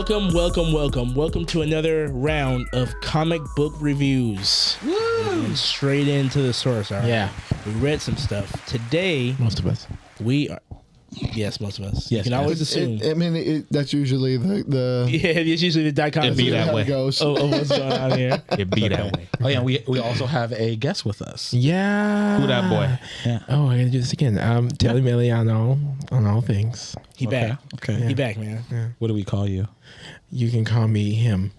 Welcome to another round of comic book reviews. Woo! Straight into the source. All right. Yeah. We read some stuff. Today, most of us. Yes, most of us. Yes, you can always assume. That's usually the yeah, it's usually the dichotomy. It'd be that way. Of what's going on here. It'd be that way. Oh yeah, we also have a guest with us. Yeah. Who that boy? Yeah. Oh, I gotta do this again. Telly Millie on all things. He back. Okay. Yeah. He back, man. Yeah. What do we call you? You can call me him.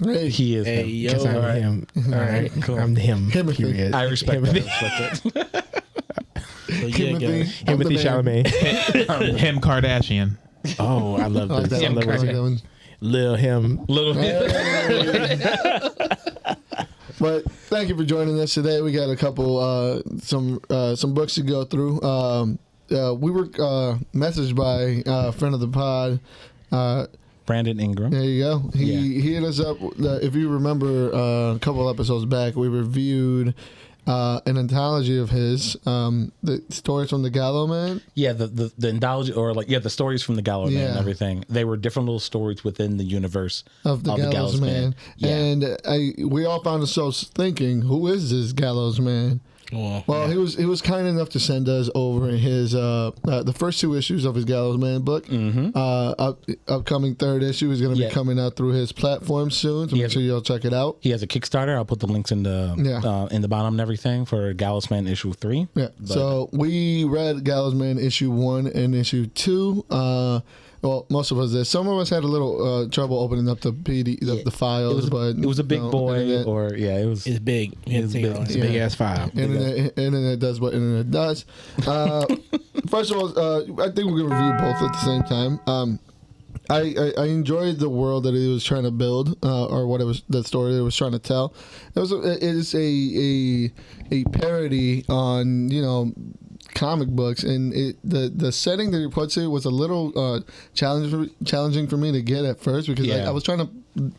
Hey. He is him. Because I'm him. All right. Cool. I'm him. Timothy. I respect that. So Timothy Chalamet. Him Kardashian. Oh, I love this. I love that one. Lil him. Little him. But thank you for joining us today. We got a couple some books to go through. We were messaged by a friend of the pod, Brandon Ingram. There you go. He hit us up. If you remember a couple episodes back, we reviewed an anthology of his, the stories from the Gallows Man. Yeah, the anthology, or the stories from the Gallows Man and everything. They were different little stories within the universe of the Gallows Man. Yeah. And we all found ourselves thinking, who is this Gallows Man? Well, he was kind enough to send us over his the first two issues of his Gallows Man book. Mm-hmm. Upcoming third issue is going to be coming out through his platform soon, so make sure y'all check it out. He has a Kickstarter. I'll put the links in the bottom and everything for Gallows Man issue 3. Yeah. So we read Gallows Man issue 1 and issue 2. Well, most of us did. Some of us had a little trouble opening up the the files, but it was a big boy, internet, it was. It's big. It's a big ass file. Internet does what internet does. First of all, I think we're gonna review both at the same time. I enjoyed the world that he was trying to build, or what it was, the story it was trying to tell. It is a parody on comic books, and the setting that he puts it was a little challenging for me to get at first, because I was trying to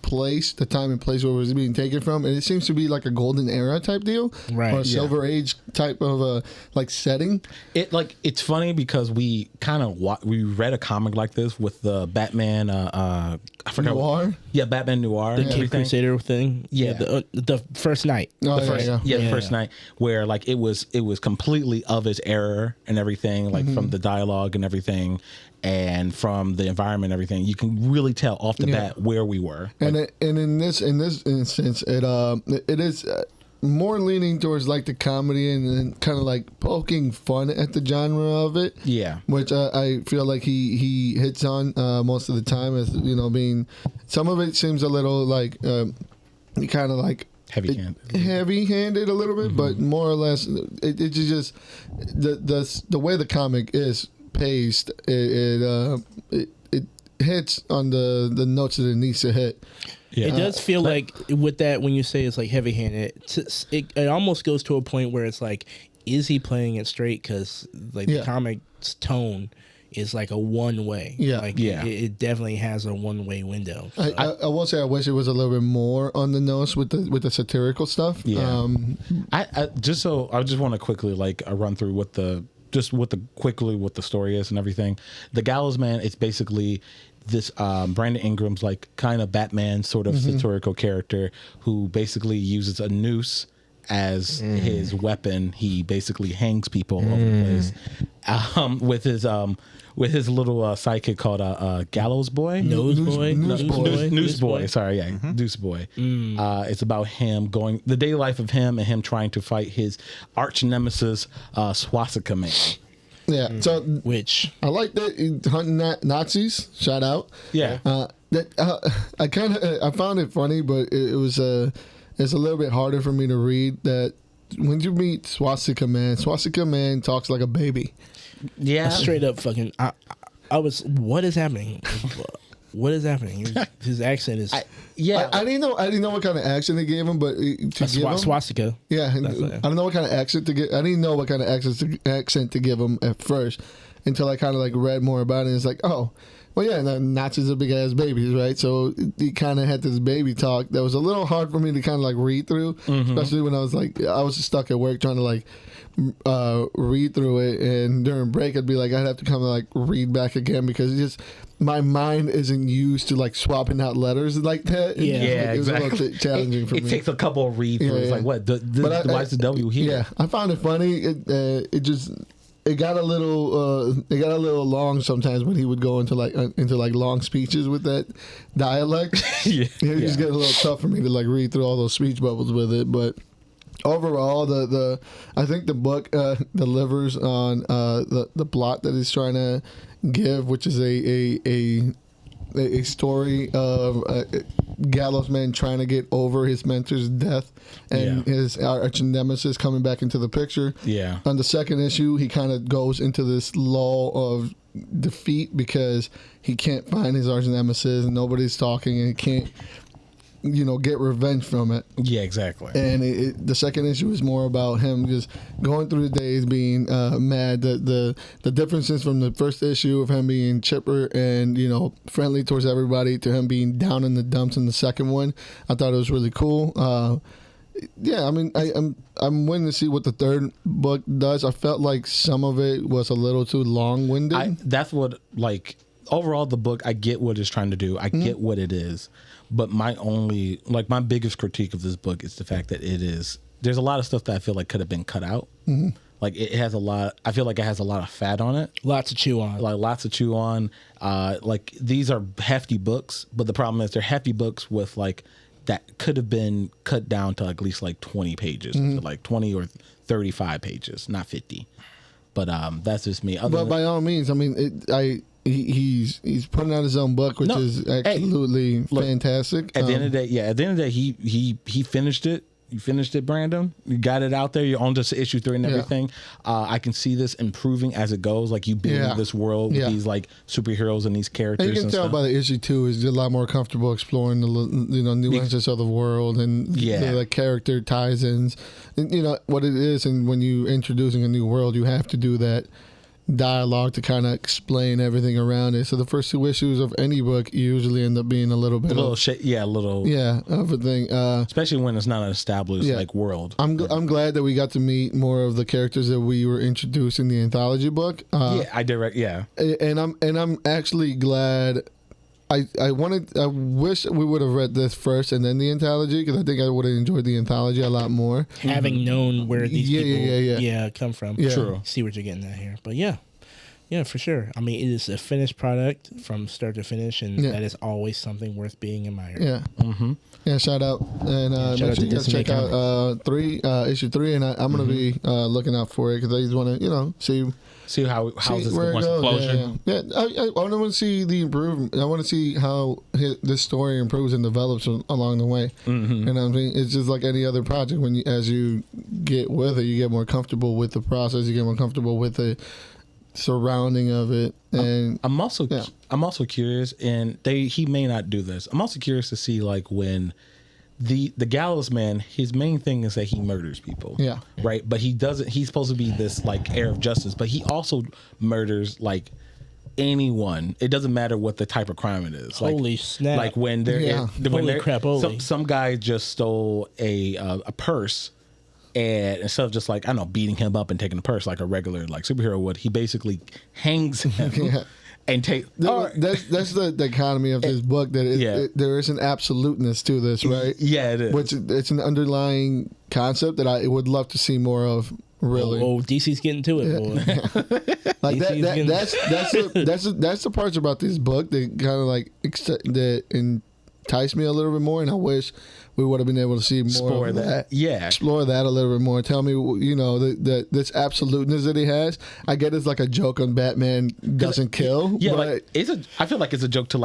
place the time and place where it was being taken from, and it seems to be like a golden era type deal, right? Or a silver age type of setting. It's funny because we kind of we read a comic like this with the Batman I forgot Noir. Batman Noir, the Cape Crusader thing. The first night. The first night, where it was completely of its era and everything, from the dialogue and everything, and from the environment and everything. You can really tell off the bat where we were. And in this instance, it is more leaning towards the comedy and kind of poking fun at the genre of it. Yeah, which I feel like he hits on most of the time, as being some of it seems a little kind of heavy-handed a little bit, but more or less it's just the way the comic is paced. It hits on the notes that it needs to hit. Yeah. It does feel like with that, when you say it's heavy-handed, it almost goes to a point where it's is he playing it straight? Because the comic's tone is a one-way. Yeah, it definitely has a one-way window. So I will say I wish it was a little bit more on the nose with the satirical stuff. Yeah, I just want to quickly run through what the story is and everything. The Gallows Man is basically this Brandon Ingram's kind of Batman sort of satirical character who basically uses a noose as his weapon. He basically hangs people over the place with his little sidekick called Gallows Boy. Noose Boy. Sorry, Noose Boy. It's about him the daily life of him and him trying to fight his arch nemesis, Swastika Man. Yeah, so which I like that hunting Nazis. Shout out. Yeah, I found it funny, but it's a little bit harder for me to read. That when you meet Swastika Man talks like a baby. Yeah, straight up fucking. I was. What is happening? What is happening? His accent is. I didn't know what kind of accent they gave him, but swastika. Yeah, I don't know what kind of accent to get. I didn't know what kind of accent to give him at first, until I kind of read more about it. And it's Well, yeah, and Nazis are big ass babies, right? So he kind of had this baby talk that was a little hard for me to kind of like read through, especially when I was just stuck at work trying to like read through it, and during break I'd be like, I'd have to kind of like read back again because it just my mind isn't used to like swapping out letters like that. Exactly. It was a little challenging for me. It takes a couple of read throughs. Like what? Why is the W here? Yeah, I found it funny. It got a little long sometimes when he would go into long speeches with that dialect. It just get a little tough for me to like read through all those speech bubbles with it. But overall, I think the book delivers on the plot that he's trying to give, which is a story of Gallows Man trying to get over his mentor's death and his arch nemesis coming back into the picture. Yeah. On the second issue, he kind of goes into this lull of defeat because he can't find his arch nemesis and nobody's talking and he can't, get revenge from it. Yeah, exactly. And the second issue is more about him just going through the days, being mad. The differences from the first issue of him being chipper and friendly towards everybody to him being down in the dumps in the second one, I thought it was really cool. I mean, I'm waiting to see what the third book does. I felt like some of it was a little too long-winded. That's what overall the book. I get what it's trying to do. I get what it is. But my biggest critique of this book is the fact that there's a lot of stuff that I feel like could have been cut out. Mm-hmm. Like it has I feel like it has a lot of fat on it. Lots to chew on. Lots to chew on. These are hefty books, but the problem is they're hefty books with that could have been cut down to at least 20 pages, to 20 or 35 pages, not 50. But that's just me. But by all means, I mean, he's putting out his own book, which is absolutely fantastic. At the end of the day, he finished it. You finished it, Brandon. You got it out there. You're on just issue 3 and everything. I can see this improving as it goes. Like you build this world with these superheroes and these characters. And you can tell by the issue 2 is a lot more comfortable exploring the nuances of the world and the character ties-ins. And, what it is, and when you introducing a new world, you have to do that dialogue to kind of explain everything around it. So the first 2 issues of any book usually end up being a little of a thing. Especially when it's not an established world. I'm glad that we got to meet more of the characters that we were introduced in the anthology book. And I'm actually glad. I wish we would have read this first and then the anthology, because I think I would have enjoyed the anthology a lot more. Having known where these people come from. Yeah. True. See what you're getting at here. But yeah, for sure. I mean, it is a finished product from start to finish, and that is always something worth being admired. Yeah. Mm-hmm. Yeah, shout out. And make sure you guys check out issue 3, and I'm going to be looking out for it because I just want to, see how this wants to closure. Yeah. I want to see the improvement. I want to see how this story improves and develops along the way. Mm-hmm. And I mean, it's just like any other project. As you get with it, you get more comfortable with the process. You get more comfortable with the surrounding of it. And I'm also curious, and he may not do this. I'm also curious to see when the Gallows Man, his main thing is that he murders people. Yeah. Right? But he's supposed to be this heir of justice, but he also murders anyone. It doesn't matter what the type of crime it is. Holy snap. Like when they're holy crap, some guy just stole a purse, and instead of just beating him up and taking the purse like a regular superhero would, he basically hangs him. And take that's the economy of this book. There is an absoluteness to this, right? Yeah, it is. Which it's an underlying concept that I would love to see more of. Really? DC's getting to it, boy. That's the parts about this book that kind of that entice me a little bit more, and I wish we would have been able to see more of that. Yeah. Explore that a little bit more. Tell me, this absoluteness that he has. I get it's like a joke on Batman doesn't kill. Yeah, but I feel like it's a joke to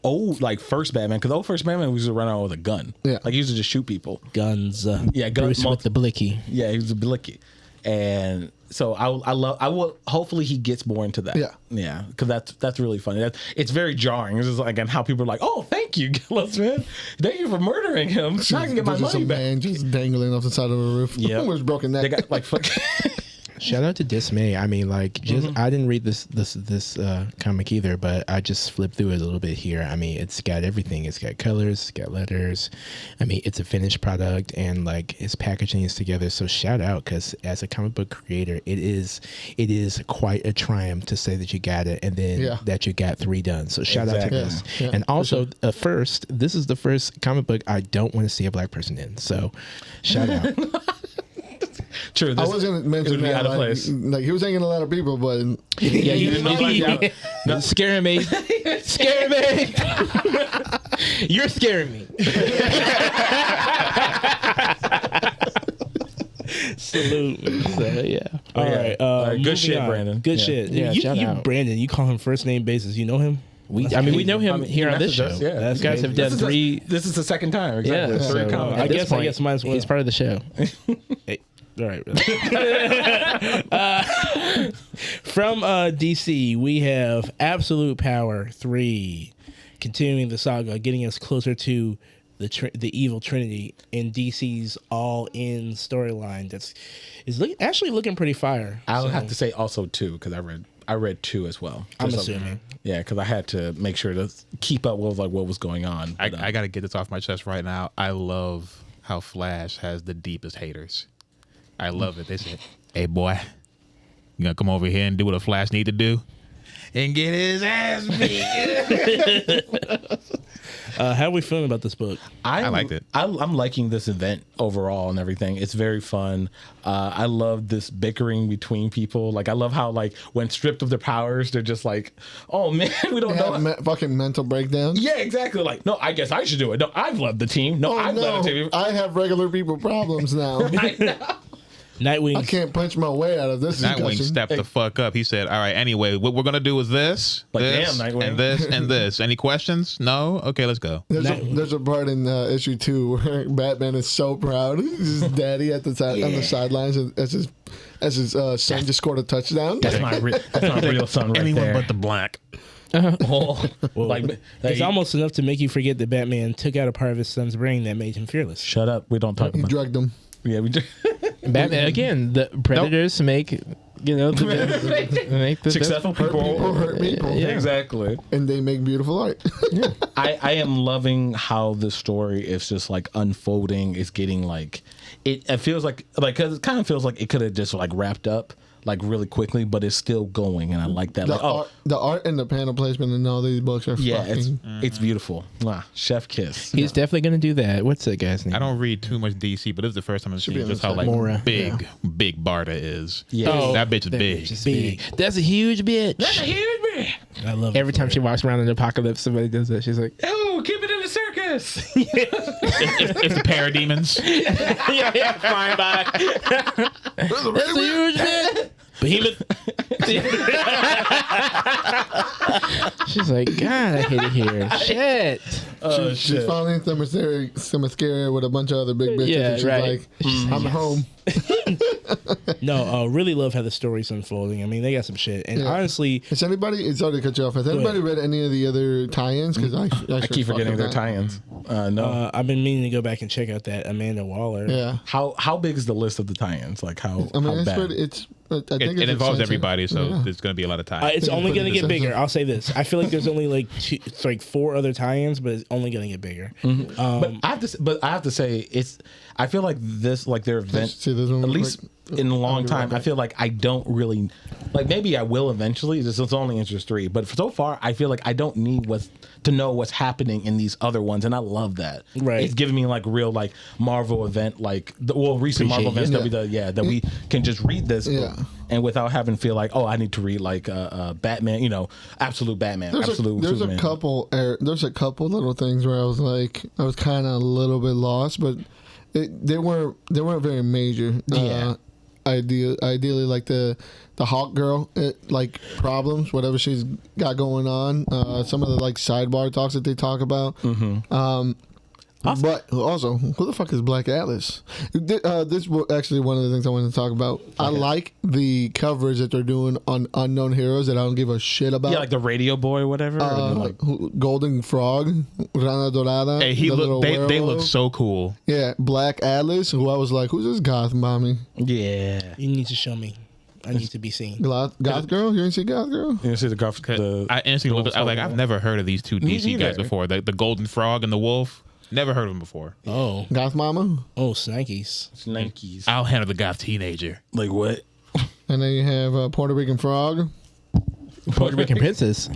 old first Batman, because old first Batman used to run around with a gun. Yeah. He used to just shoot people. Guns. Guns. Bruce with the blicky. Yeah, he was a blicky. And so I will hopefully he gets more into that. Yeah, because that's really funny. It's very jarring. It's just and how people are like, oh, thank you, Gallows Man, thank you for murdering him. Now I can get my money back. Man just dangling off the side of a roof. Yeah, was broken neck. They got Shout out to Dismay. I mean, like, just I didn't read this comic either, but I just flipped through it a little bit here. I mean, it's got everything. It's got colors, it's got letters. I mean, it's a finished product, and like his packaging is together. So shout out, because as a comic book creator, it is quite a triumph to say that you got it, and then that you got 3 done. So shout out to this. Yeah. And also, this is the first comic book I don't want to see a black person in. So shout out. True. I was going to mention that. Out of place. Like, he was hanging a lot of people, but yeah, you didn't no, scaring me. Scaring me. You're scaring me. Salute. So, yeah. All right. Good shit, Brandon. Good shit. Yeah, you Brandon, you call him first name basis. You know him? We know him here on this show. Yeah, you guys have done 3. This is the second time. Exactly. Yeah, so I guess might as well. He's part of the show. Hey. All right. From DC, we have Absolute Power 3, continuing the saga, getting us closer to the evil trinity in DC's all-in storyline. Is actually looking pretty fire. I'll have to say also 2, because I read 2 as well. I'm assuming. Yeah, because I had to make sure to keep up with what was going on. I got to get this off my chest right now. I love how Flash has the deepest haters. I love it. They said, "Hey boy, you gonna come over here and do what a Flash need to do, and get his ass beat." How are we feeling about this book? I liked it. I'm liking this event overall and everything. It's very fun. I love this bickering between people. Like, I love how, like, when stripped of their powers, they're just like, "Oh man, we don't know." Fucking mental breakdown. Yeah, exactly. Like, no, I guess I should do it. No, I've loved the team. No, I've loved the team. I have regular people problems now. Nightwing. I can't punch my way out of this. Nightwing stepped the fuck up. He said, "All right, anyway, what we're gonna do is this, this, damn, Nightwing. and this, and this. Any questions? No? Okay, let's go." There's a part in issue 2 where Batman is so proud. His daddy at the side on the sidelines as his son just scored a touchdown. That's my real son right Anyone there. but the black. It's almost enough to make you forget that Batman took out a part of his son's brain that made him fearless. Shut up. We don't talk He about it. drugged him. Yeah, we do. Batman again. The predators make make the successful people hurt people. Yeah, exactly. And they make beautiful art. I am loving how the story is just like unfolding. It's getting like it feels like cause it kind of feels like it could have just like wrapped up like really quickly, but it's still going, and I like that. The art and the panel placement in all these books are it's beautiful. Mwah, chef kiss. He's definitely gonna do that. What's that guy's name? I don't read too much DC, but this is the first time I've seen just how like Mora. big Barda is. Yeah, that bitch is big. Big. That's a huge bitch. That's a huge bitch. I love Every time she walks around in the apocalypse, somebody does that. She's like, "Oh, keep it in the circus." It's the parademons. yeah, flying by. That's a huge bitch. Behemoth. She's like, "God, I hate it here." Shit. She's finally in Themyscira with a bunch of other big bitches. Yeah, and she's right. like, "I'm home." No, really love how the story's unfolding. I mean, they got some shit. And honestly, sorry to cut you off. Has anybody read any of the other tie-ins? Because I keep forgetting their tie-ins. No, I've been meaning to go back and check out that Amanda Waller. Yeah. How big is the list of the tie-ins? Like how? I mean, how bad? It involves everybody, so there's going to be a lot of tie-ins. It's only going to get bigger. I'll say this: I feel like there's only like 4 other tie-ins, but it's only going to get bigger. But I have to say, I feel like this, like their event, at least in a long time, I feel like I don't really, like maybe I will eventually. It's only interest 3, but so far I feel like I don't need to know what's happening in these other ones, and I love that. Right, it's giving me like real like Marvel event, like recent Marvel events that we can just read this book, and without having to feel like, oh, I need to read like Batman, absolute Batman, there's Superman. There's a couple little things where I was kind of a little bit lost, but they weren't very major. Ideally, like the Hawk Girl, like problems, whatever she's got going on. Some of the like sidebar talks that they talk about. But also, who the fuck is Black Atlas? This book actually one of the things I wanted to talk about. Okay. I like the coverage that they're doing on unknown heroes that I don't give a shit about. Yeah, like the Radio Boy, or whatever. Golden Frog, Rana Dorada. Hey, they look so cool. Yeah, Black Atlas, who I was like, who's this goth mommy? Yeah, you need to show me. I need to be seen. Goth Girl? You didn't see Goth Girl? You didn't see the Goth? I instantly looked. I was like, I've never heard of these two DC guys before. The Golden Frog and the Wolf. Never heard of them before. Oh, Goth Mama. Oh, Snikes. I'll handle the Goth teenager. Like what? And then you have Puerto Rican Frog. Puerto Rican Princess.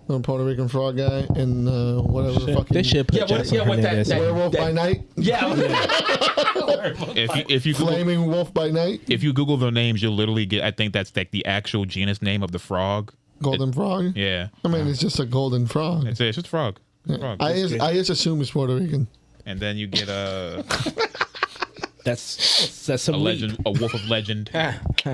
The Puerto Rican Frog guy and whatever the fuck. They should put Werewolf by Night. Yeah. if you Flaming Wolf by Night. If you Google their names, you'll literally get. I think that's like the actual genus name of the frog. Golden Frog. Yeah. I mean, it's just a golden frog. It's just a frog. Yeah. I just assume it's Puerto Rican. And then you get that's some legend, a wolf of legend.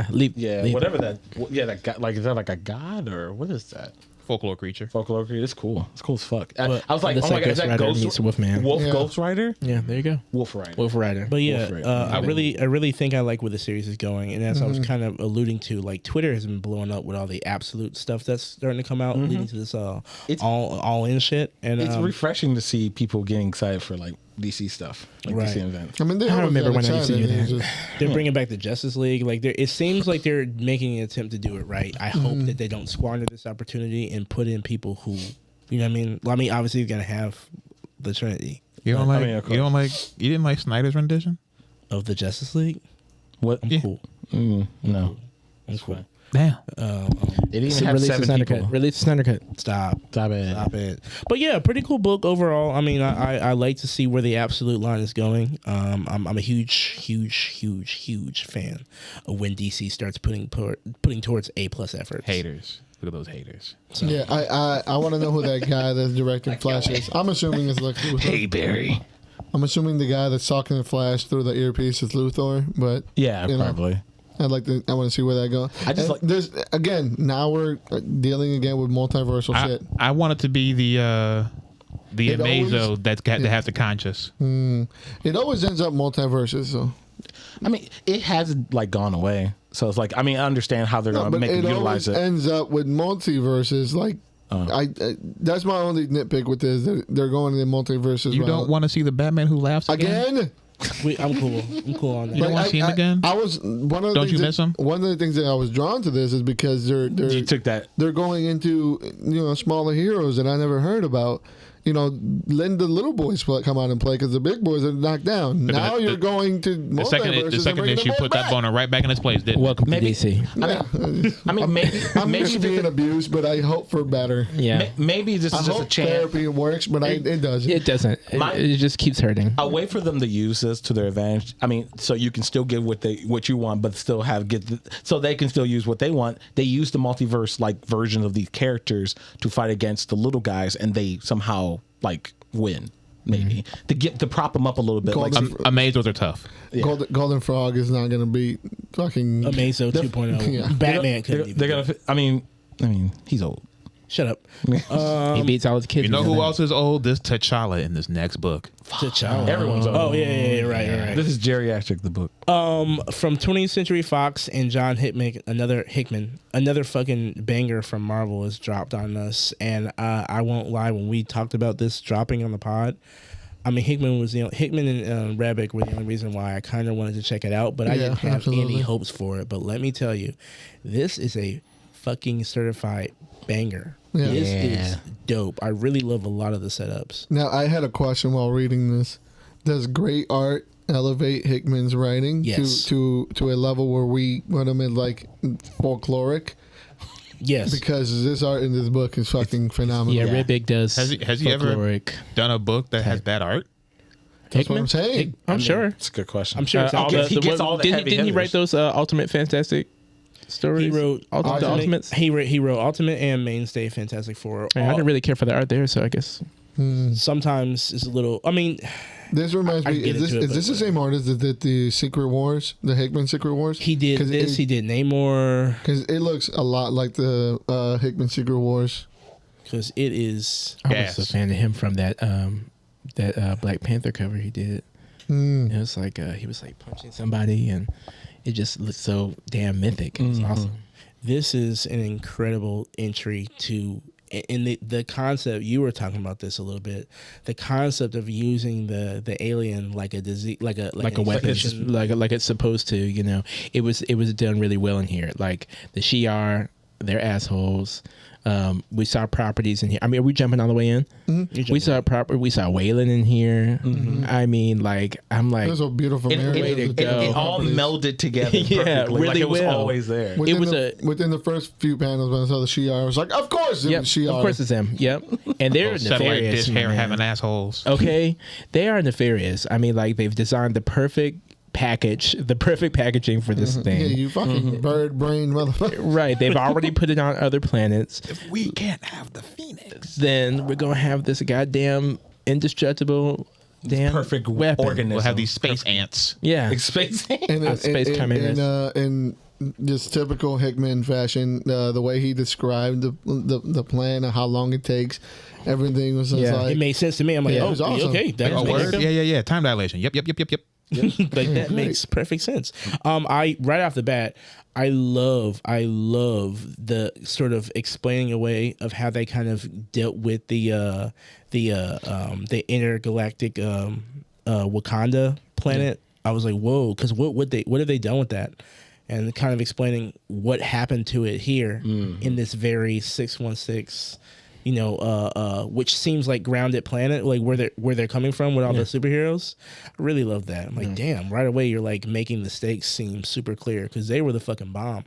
Leap. Whatever that. Yeah, that god, like is that like a god or what is that? Folklore creature. It's cool. It's cool as fuck. I was like, oh my god, is that Ghost Wolfman? Yeah. Ghost Rider? Yeah, there you go. Wolf Rider. But yeah, I really think I like where the series is going, and as I was kind of alluding to, like Twitter has been blowing up with all the absolute stuff that's starting to come out, leading to this all in shit. And it's refreshing to see people getting excited for like DC stuff, like DC events. I mean, I remember when I used to do that. They're bringing back the Justice League. Like, it seems like they're making an attempt to do it right. I hope that they don't squander this opportunity and put in people who, you know what I mean? Well, I mean, obviously you're gonna have the Trinity. You didn't like Snyder's rendition of the Justice League? What? I'm cool. No, I'm cool. Damn. It even have 7 people. Release the Snyder Cut. Stop it. But yeah, pretty cool book overall. I mean, I like to see where the absolute line is going. I'm a huge fan of when DC starts putting towards A+ efforts. Haters. Look at those haters. So. Yeah, I want to know who that guy that's directing Flash is. I'm assuming it's Lex Luthor. Hey Barry. I'm assuming the guy that's talking to Flash through the earpiece is Luthor, but yeah, probably. I want to see where that goes. There's again. Now we're dealing again with multiversal shit. I want it to be the Amazo that's got to have the conscious. It always ends up multiverses. So, I mean, it hasn't like gone away. So it's like, I mean, I understand how they're going to utilize it. It ends up with multiverses. Like, that's my only nitpick with this. They're going to the multiverses. You don't want to see the Batman who laughs again? I'm cool. I'm cool on that. You don't want to see him again? Don't you miss him? One of the things that I was drawn to this is because they're going into smaller heroes that I never heard about. Letting the little boys come out and play because the big boys are knocked down. Now you're going to the second issue put that boner right back in its place. Welcome to DC. I mean, maybe being abused, but I hope for better. Yeah, maybe this is just a chance. Therapy works, but it doesn't. It doesn't. It just keeps hurting. I'll wait for them to use this to their advantage. I mean, so you can still get what you want, but still so they can still use what they want. They use the multiverse like version of these characters to fight against the little guys, and they somehow like win maybe to prop them up a little bit. Amazos are tough. Yeah. Golden Frog is not going to be fucking Amazo 2.0. Yeah. Batman couldn't. They're gonna. I mean, he's old. Shut up. He beats all his kids. You know who else is old? This T'Challa in this next book. T'Challa. Everyone's old. Oh yeah, right. This is geriatric, the book. From 20th Century Fox and John Hickman, another fucking banger from Marvel is dropped on us. And I won't lie, when we talked about this dropping on the pod, I mean, Hickman and Rabick were the only reason why I kind of wanted to check it out, but I didn't have any hopes for it. But let me tell you, this is a fucking certified banger. Yeah. This is dope. I really love a lot of the setups. Now, I had a question while reading this. Does great art elevate Hickman's writing to a level where we want him in like folkloric? Yes. Because this art in this book is fucking phenomenal. Yeah, Ribic does. Has he ever done a book that has that art? That's what I'm saying. I'm sure. It's a good question. I'm sure. He gets all the Didn't he write those Ultimate Fantastic stories? He wrote Ultimates. He wrote Ultimate and Mainstay Fantastic Four. I didn't really care for the art there, so I guess sometimes it's a little. I mean, this reminds me. Is this the same artist that did the Secret Wars, the Hickman Secret Wars? He did this. He did Namor. Because it looks a lot like the Hickman Secret Wars. Because it is. I was a fan of him from that Black Panther cover he did. It was like he was like punching somebody, and it just looked so damn mythic. It was awesome. This is an incredible entry to in the concept, you were talking about this a little bit. The concept of using the alien like a disease, like a weapon, like it's supposed to. You know, it was done really well in here. Like the Shi'ar, they're assholes. We saw properties in here. I mean, are we jumping all the way in? Mm-hmm. We saw Waylon in here. Mm-hmm. I mean, like, I'm like, there's a beautiful it all melded together. Yeah, perfectly. really like it was well. always there. Within the first few panels when I saw the Shi'ar, I was like, of course it was Shi'ar. Of course it's them. Yep. And they're nefarious. Dish hair having assholes. Okay, they are nefarious. I mean, like, they've designed the perfect packaging for this thing. Yeah, you fucking bird brain motherfucker. Right. They've already put it on other planets. If we can't have the Phoenix, then we're gonna have this goddamn indestructible perfect weapon. Organism. We'll have these space ants. Yeah. Space ants. In just typical Hickman fashion, the way he described the plan of how long it takes, everything was just like, it made sense to me. I'm like, it was awesome. okay, that's word. Yeah. Time dilation. Yep. Like that makes perfect sense. I right off the bat, I love the sort of explaining away of how they kind of dealt with the intergalactic Wakanda planet. I was like, whoa, because what have they done with that? And kind of explaining what happened to it here in this very 616. Which seems like grounded planet, like where they're coming from with all the superheroes. I really love that. I'm like, damn, right away you're like making the stakes seem super clear because they were the fucking bomb.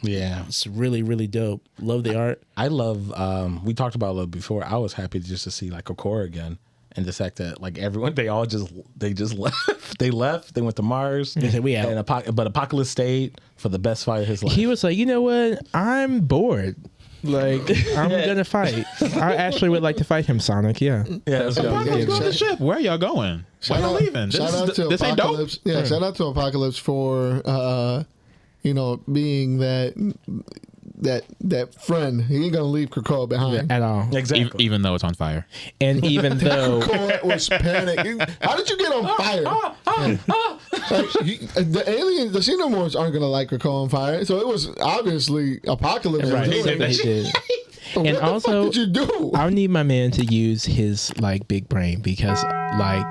Yeah. It's really, really dope. Love the art. I love, we talked about it before. I was happy just to see like Okora again. And the fact that like everyone, they just left. They left. They went to Mars. They said, we out. But Apocalypse stayed for the best fight of his life. He was like, you know what? I'm bored. Like, I'm gonna fight. I actually would like to fight him, Sonic. Yeah. Let's go. Let's go to the ship. Where are y'all going? Why are you leaving? This ain't dope. Yeah, shout out to Apocalypse for being that friend. He ain't gonna leave Krakoa behind at all. Exactly. Even though it's on fire. And even though Krakoa was panicking. How did you get on fire? The aliens, the Xenomorphs aren't gonna like Krakoa on fire, so it was obviously Apocalypse. Right. They did. And what also, the fuck did you do? I need my man to use his like big brain because like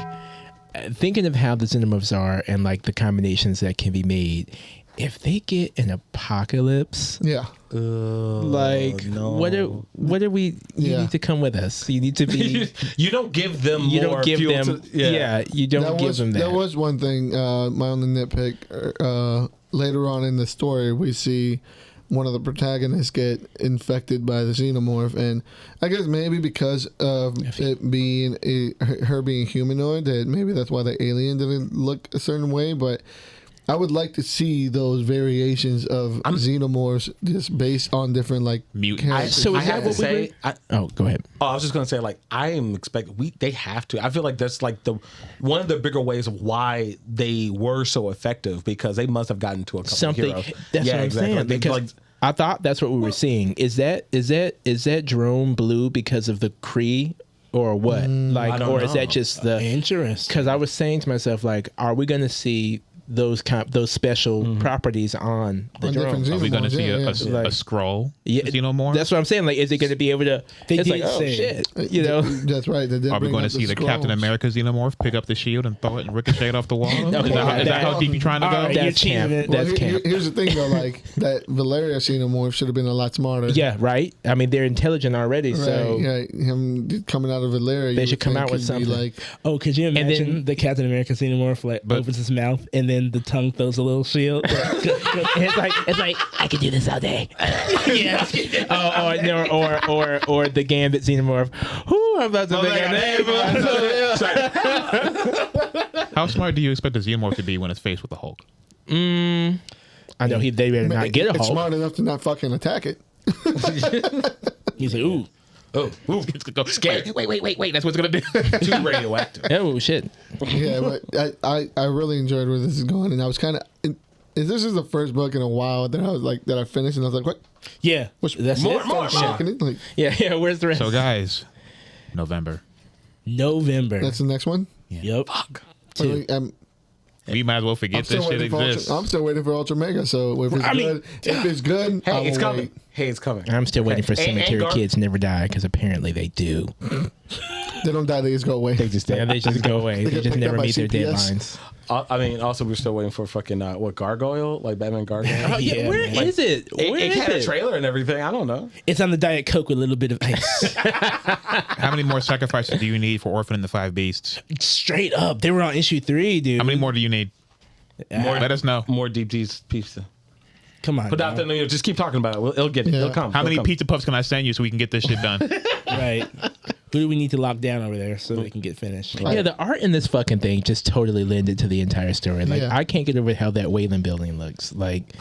thinking of how the Xenomorphs are and like the combinations that can be made. If they get an apocalypse, what are we? You need to come with us. You need to be. You don't give them. You more don't give fuel them. To, you don't give them that. There was one thing. My only nitpick. Later on in the story, we see one of the protagonists get infected by the xenomorph, and I guess maybe because of it being her being humanoid, that maybe that's why the alien didn't look a certain way, but. I would like to see those variations of xenomorphs just based on different like mutants. So is that what we were? Go ahead. Oh, I was just gonna say like I am expecting they have to. I feel like that's like one of the bigger ways of why they were so effective because they must have gotten to a couple of heroes. That's what I'm saying. Because I thought that's what we were seeing. Is that drone blue because of the Kree? Or what? Like, or is that just the interest? Because I was saying to myself, like, are we going to see those special properties on the drone? Are we going to see a scroll? Yeah, xenomorph? That's what I'm saying. Like, is it going to be able to? It's like, oh shit, you know. That's right. Are we going to see the Captain America xenomorph pick up the shield and throw it and ricochet it off the wall? Is that how deep you're trying to go? That's camp. That's camp. Here's the thing, though. Like that Valeria xenomorph should have been a lot smarter. Yeah, right. I mean, they're intelligent already. So him coming out of Valeria, they should come out with something like. Oh, could you imagine the Captain America xenomorph opens his mouth and then the tongue throws a little shield? it's like I could do this all day. Yeah. Or the Gambit xenomorph. Whoo, I'm about to make a name. How smart do you expect the xenomorph to be when it's faced with the Hulk? I know they better not get a Hulk. It's smart enough to not fucking attack it. He's like, ooh. Oh, scared. Wait. That's what's gonna do. Too radioactive. Oh shit. Yeah, but I really enjoyed where this is going, and I was kind of. This is the first book in a while that I was like that I finished, and I was like, what? Yeah, that's more. Like, yeah. Where's the rest? So guys, November. That's the next one. Yeah. Yep. Fuck. We might as well forget this shit exists. I'm still waiting for Ultra Mega. So if it's good, hey, it's coming. Hey, it's coming. I'm still waiting for Cemetery Kids Never Die because apparently they do. They don't die. They just go away. They just go away. They just never meet their deadlines. I mean, also we're still waiting for fucking Gargoyle, like Batman Gargoyle. Oh yeah, where is it? It had a trailer and everything. I don't know. It's on the Diet Coke with a little bit of ice. How many more sacrifices do you need for Orphan and the Five Beasts? Straight up, they were on issue 3, dude. How many more do you need? More. Let us know. More deep pizza. Come on. Put out there. Just keep talking about it. It'll get it. Yeah. It'll come. How many pizza puffs can I send you so we can get this shit done? Right. Who do we need to lock down over there so they can get finished? Yeah, the art in this fucking thing just totally lended to the entire story. Like, I can't get over how that Wayland building looks. Like,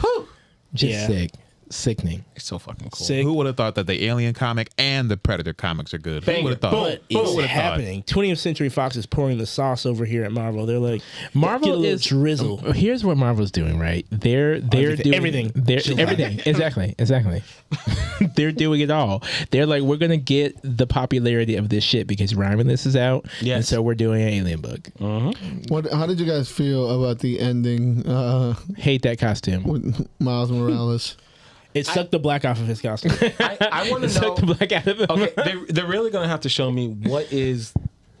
just sick. Sickening. It's so fucking cool. Sick. Who would have thought that the Alien comic and the Predator comics are good? Who would have thought? But it's happening. 20th Century Fox is pouring the sauce over here at Marvel. They're like, Marvel is drizzle. Here's what Marvel's doing, right? They're doing everything. Everything. Exactly. They're doing it all. They're like, we're gonna get the popularity of this shit because Rhymeless is out, and so we're doing an Alien book. How did you guys feel about the ending? Hate that costume with Miles Morales. It sucked the black off of his costume. I want to know. Sucked the black out of him. Okay, they're really going to have to show me what is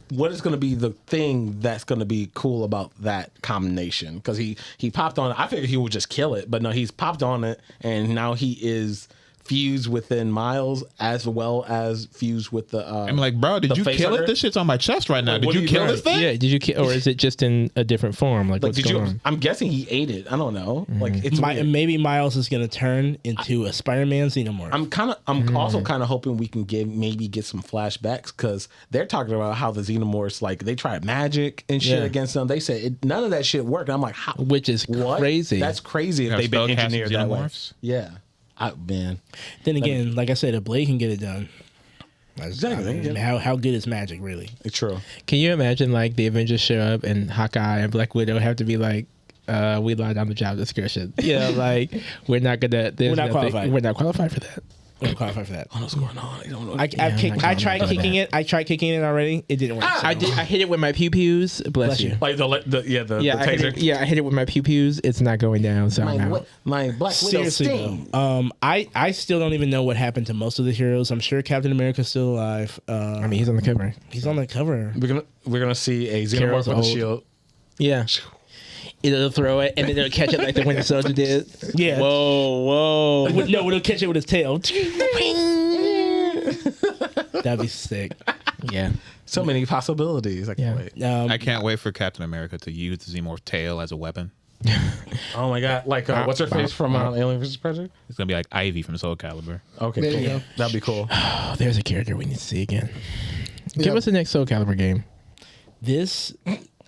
going to be the thing that's going to be cool about that combination, because he popped on it. I figured he would just kill it, but no, he's popped on it, and now he is fused within Miles as well as fused with the. I'm like, bro, did you kill it? This shit's on my chest right now. Did you kill this thing? Yeah, did you kill, or is it just in a different form? Like what's going on? I'm guessing he ate it. I don't know. Like it's maybe Miles is gonna turn into a Spider-Man xenomorph. I'm also kind of hoping we can get some flashbacks, because they're talking about how the xenomorphs, like, they tried magic and shit against them. They said none of that shit worked. And I'm like, how? Which is crazy. That's crazy if they've been engineered that way. Yeah. Man. Then again, like I said, a Blade can get it done. Exactly. I mean, how good is magic, really? It's true. Can you imagine, like, the Avengers show up and Hawkeye and Black Widow have to be like, we lied on the job description. Yeah, like, we're not qualified. We're not qualified for that. I don't qualify for that. I don't know what's going on. I don't know. I tried kicking it. I tried kicking it already. It didn't work. I hit it with my pew pews. Bless you. Like the taser. I hit it with my pew pews. It's not going down. So my Black Widow sting. I still don't even know what happened to most of the heroes. I'm sure Captain America's still alive. I mean, he's on the cover. He's on the cover. We're gonna see a xenomorph with a shield. Yeah. It'll throw it and then it'll catch it like the Winter Soldier did. Yeah. Whoa. No, it'll catch it with its tail. That'd be sick. Yeah. So many possibilities. I can't wait. I can't wait for Captain America to use the xenomorph tail as a weapon. Oh my god! Like what's her face from Alien vs Predator? It's gonna be like Ivy from Soul Calibur. Okay, there you go. That'd be cool. Oh, there's a character we need to see again. Give us the next Soul Calibur game. This.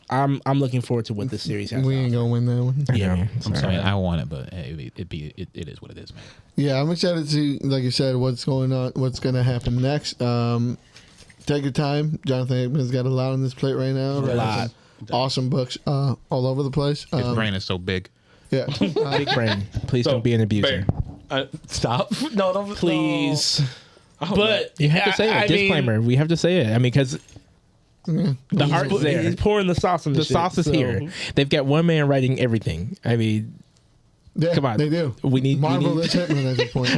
I'm looking forward to what this series has. We ain't gonna win that one. Yeah, I'm sorry. I want it, but hey, it is what it is, man. Yeah, I'm excited to see, like you said, what's going on, what's gonna happen next. Take your time. Jonathan Hickman's got a lot on this plate right now. A lot. Awesome books all over the place. His brain is so big. Yeah. Big brain. Please don't be an abuser. Stop. No, don't. Please. No. But you have to say it. Disclaimer. We have to say it. I mean, because the heart is there. He's pouring the sauce on the sauce is here. They've got one man writing everything. I mean, come on. They do. We need Marvel is Hickman at this point.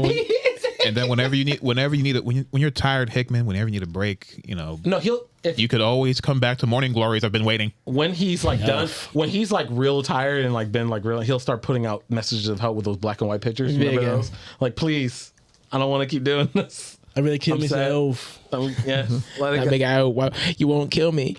And then whenever you're tired, Hickman, whenever you need a break, you could always come back to Morning Glories. I've been waiting. When he's like done, when he's like real tired and like been like real, he'll start putting out messages of help with those black and white pictures. Remember those? Like, please, I don't want to keep doing this. I really killed myself. Yeah, that big guy. Why you won't kill me?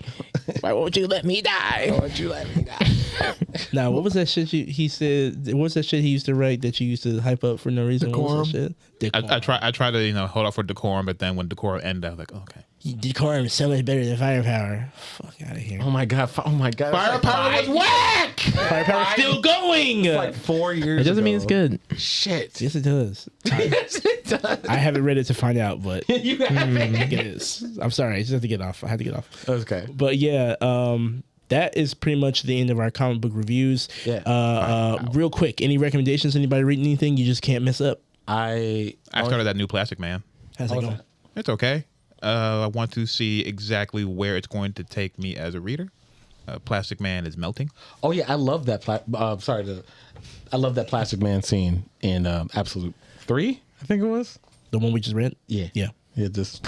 Why won't you let me die? Why won't you let me die? Now, what was that shit he said? What was that shit he used to write that you used to hype up for no reason? Decorum. What was that shit? I try to hold off for Decorum, but then when Decorum ended, I was like, okay. Decorum is so much better than Firepower. Fuck out of here. Oh my god! Firepower was whack. Firepower's still going. It's like 4 years. It doesn't mean it's good. Shit. Yes, it does. Yes, it does. I haven't read it to find out, but You haven't. it is. I'm sorry. I just have to get off. I had to get off. Okay. But yeah, that is pretty much the end of our comic book reviews. Yeah. Real quick, any recommendations? Anybody reading anything you just can't mess up? I started that new Plastic Man. How's it going? It's okay. I want to see exactly where it's going to take me as a reader. Plastic Man is melting. Oh yeah, I love that. I love that Plastic Man scene in Absolute 3. I think it was the one we just read. Yeah. That's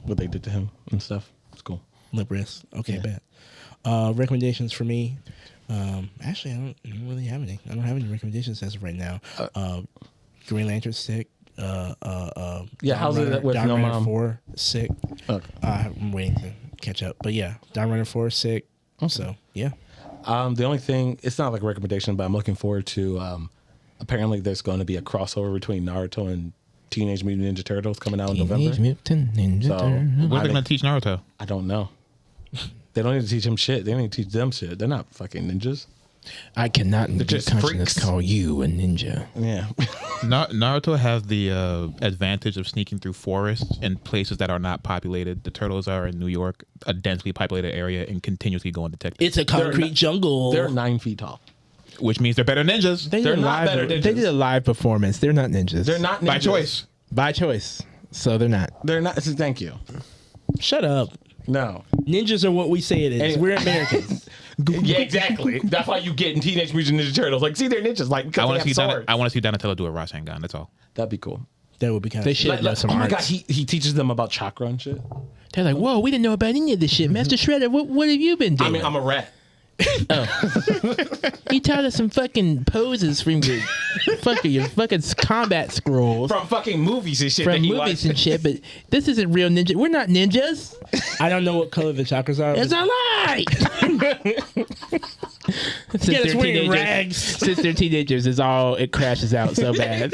what they did to him and stuff. It's cool. Lip wrist. Okay, bad. Recommendations for me. Actually, I don't really have any. I don't have any recommendations as of right now. Green Lantern sick. How's it with No Mom? 4 sick. Okay. I'm waiting to catch up, but yeah, Dawn Runner 4 sick. Okay. So yeah. The only thing, it's not like a recommendation, but I'm looking forward to. Apparently, there's going to be a crossover between Naruto and Teenage Mutant Ninja Turtles coming out in November. Teenage Mutant Ninja Turtles. What are they going to teach Naruto? I don't know. They don't need to teach him shit. They need to teach them shit. They're not fucking ninjas. I cannot in They're good just conscience freaks. call you a ninja. Yeah. Naruto has the advantage of sneaking through forests in places that are not populated. The turtles are in New York, a densely populated area, and continuously go undetected. It's a concrete jungle. They're 9 feet tall. Which means they're better ninjas. They're not better ninjas. They did a live performance. They're not ninjas. They're not ninjas. By choice. By choice. So they're not. They're not. Thank you. Shut up. No. Ninjas are what we say it is. Anyway. We're Americans. Yeah, exactly. That's why you get in Teenage Mutant Ninja Turtles. Like, see, they're ninjas. Like, I want to swords. see Donatello do a Rasengan. That's all. That'd be cool. That would be kind They of should have done some Oh my arts. god, he teaches them about chakra and shit. They're like, whoa, we didn't know about any of this shit. Master Shredder, what have you been doing? I mean, I'm a rat. He taught us some fucking poses from your fucking combat scrolls. From fucking movies and shit. From that he movies watched. and shit, but this isn't real ninja. We're not ninjas. I don't know what color the chakras are. It's a lie. Yeah, it's wearing rags. Since they're teenagers, it crashes out so bad.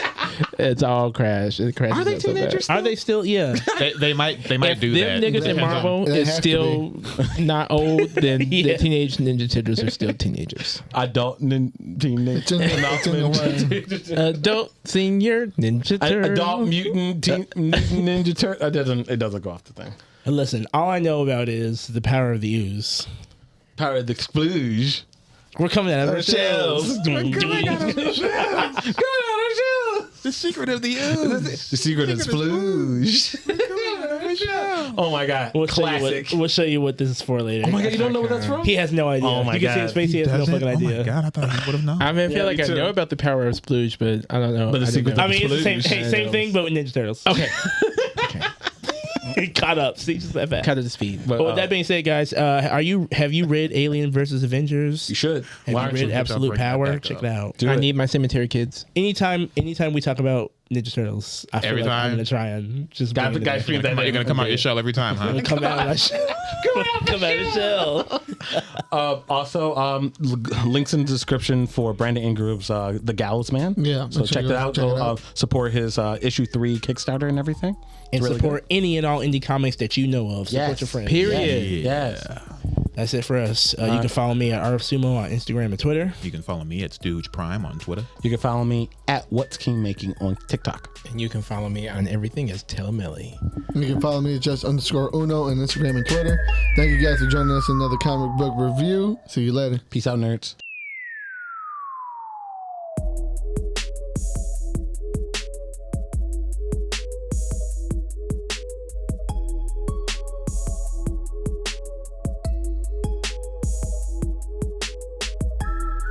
It's all crash. It crashes Are they out so bad. teenagers? Are they still? Yeah. They might If do them that. niggas in Marvel It is has to still not old, then Yeah. the Teenage Ninja Turtles are still teenagers. Adult teenage. It's in the way. Adult senior Ninja Turtle. Adult mutant ninja turtle. It doesn't go off the thing. And listen, all I know about is the power of the ooze. Power of the splooge. We're coming out of our shells. The secret of the ooze. The secret of splooge. Oh my god. Classic. We'll show you what this is for later. Oh my god, you don't know what that's from? He has no idea. Oh my you can see God. his face. He has no fucking idea. Oh my god, I thought he would have known. I mean, I feel like me I too. know about the power of Splooge, but I don't know. But the I secret didn't know. I mean, it's the same Splooge. same thing, but with Ninja Turtles. Okay. He caught up. See, just that fast. Cut to the speed. But with that being said, guys, have you read Alien versus Avengers? You should. Have Why you aren't read you? Absolute Bring that Power? back Check up. it out. Do I it. need my cemetery kids. Anytime we talk about Ninja Turtles, I feel Every like I'm time? gonna try and just Guys, bring it guys, back. feel that You're gonna come out your shell every time, huh? Come out of my shell. Come out of the shell. Also, links in the description for Brandon Ingram's The Gallows Man. Yeah, So check that out. check it Go out. Support his issue 3 Kickstarter and everything. And really support any and all indie comics that you know of. Support Yes. your friends. Period. Yes. That's it for us. You can follow me at Sumo on Instagram and Twitter. You can follow me at Stooge Prime on Twitter. You can follow me at What's King Making on TikTok. And you can follow me on everything as Telmelly. You can follow me at Just_Uno on Instagram and Twitter. Thank you guys for joining us in another comic book review. See you later. Peace out, nerds.